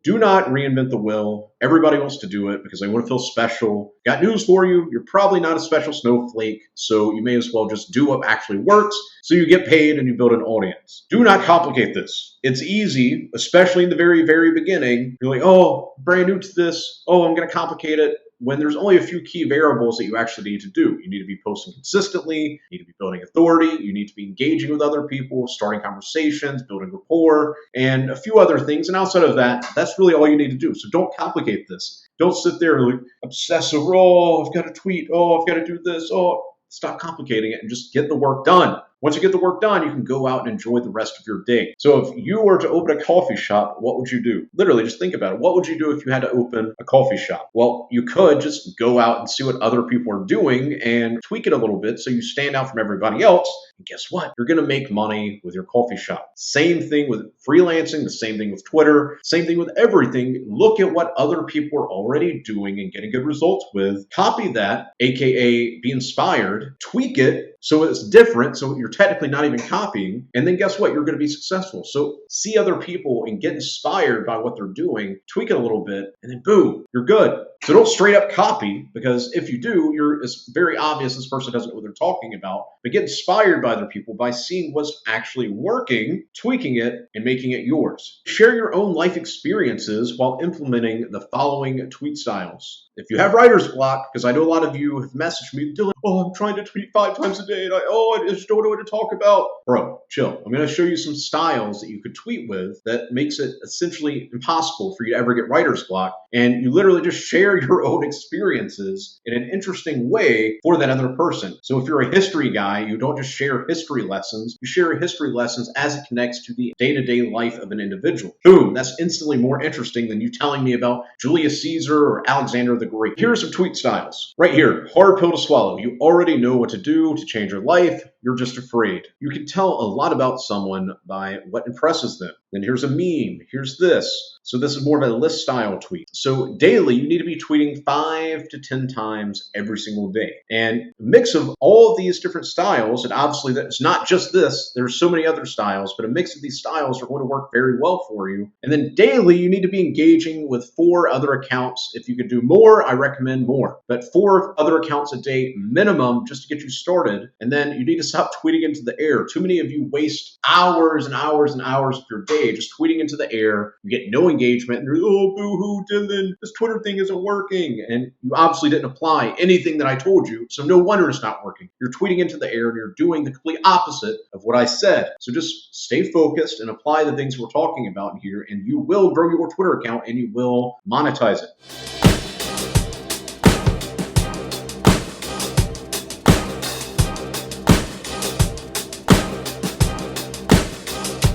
Do not reinvent the wheel. Everybody wants to do it because they want to feel special. Got news for you. You're probably not a special snowflake, so you may as well just do what actually works so you get paid and you build an audience. Do not complicate this. It's easy, especially in the very, very beginning. You're like, oh, brand new to this. Oh, I'm going to complicate it. When there's only a few key variables that you actually need to do. You need to be posting consistently, you need to be building authority, you need to be engaging with other people, starting conversations, building rapport, and a few other things. And outside of that, that's really all you need to do. So don't complicate this. Don't sit there and like obsess over, oh, I've got to tweet, oh, I've got to do this, oh. Stop complicating it and just get the work done. Once you get the work done, you can go out and enjoy the rest of your day. So if you were to open a coffee shop, what would you do? Literally, just think about it. What would you do if you had to open a coffee shop? Well, you could just go out and see what other people are doing and tweak it a little bit so you stand out from everybody else. And guess what? You're going to make money with your coffee shop. Same thing with freelancing, the same thing with Twitter, same thing with everything. Look at what other people are already doing and getting good results with. Copy that, aka be inspired, tweak it so it's different, so you're technically not even copying, and then guess what? You're going to be successful. So see other people and get inspired by what they're doing, tweak it a little bit, and then boom, you're good. So don't straight up copy, because if you do, it's very obvious this person doesn't know what they're talking about. But get inspired by other people by seeing what's actually working, tweaking it, and making it yours. Share your own life experiences while implementing the following tweet styles. If you have writer's block, because I know a lot of you have messaged me, Dylan, oh, I'm trying to tweet 5 times a day, and I just don't know what to talk about. Bro, chill. I'm going to show you some styles that you could tweet with that makes it essentially impossible for you to ever get writer's block. And you literally just share your own experiences in an interesting way for that other person. So if you're a history guy, you don't just share history lessons, you share history lessons as it connects to the day-to-day life of an individual. Boom, that's instantly more interesting than you telling me about Julius Caesar or Alexander the Great. Here are some tweet styles. Right here, hard pill to swallow. You already know what to do to change your life. You're just afraid. You can tell a lot about someone by what impresses them. Then here's a meme. Here's this. So this is more of a list style tweet. So daily, you need to be tweeting 5 to 10 times every single day. And a mix of all of these different styles, and obviously it's not just this, there's so many other styles, but a mix of these styles are going to work very well for you. And then daily, you need to be engaging with 4 other accounts. If you could do more, I recommend more. But 4 other accounts a day minimum just to get you started. And then you need to stop tweeting into the air. Too many of you waste hours and hours and hours of your day just tweeting into the air. You get no engagement, and you're, oh, boo-hoo, Dylan, this Twitter thing isn't working. And you obviously didn't apply anything that I told you, so no wonder it's not working. You're tweeting into the air, and you're doing the complete opposite of what I said. So just stay focused and apply the things we're talking about here, and you will grow your Twitter account, and you will monetize it.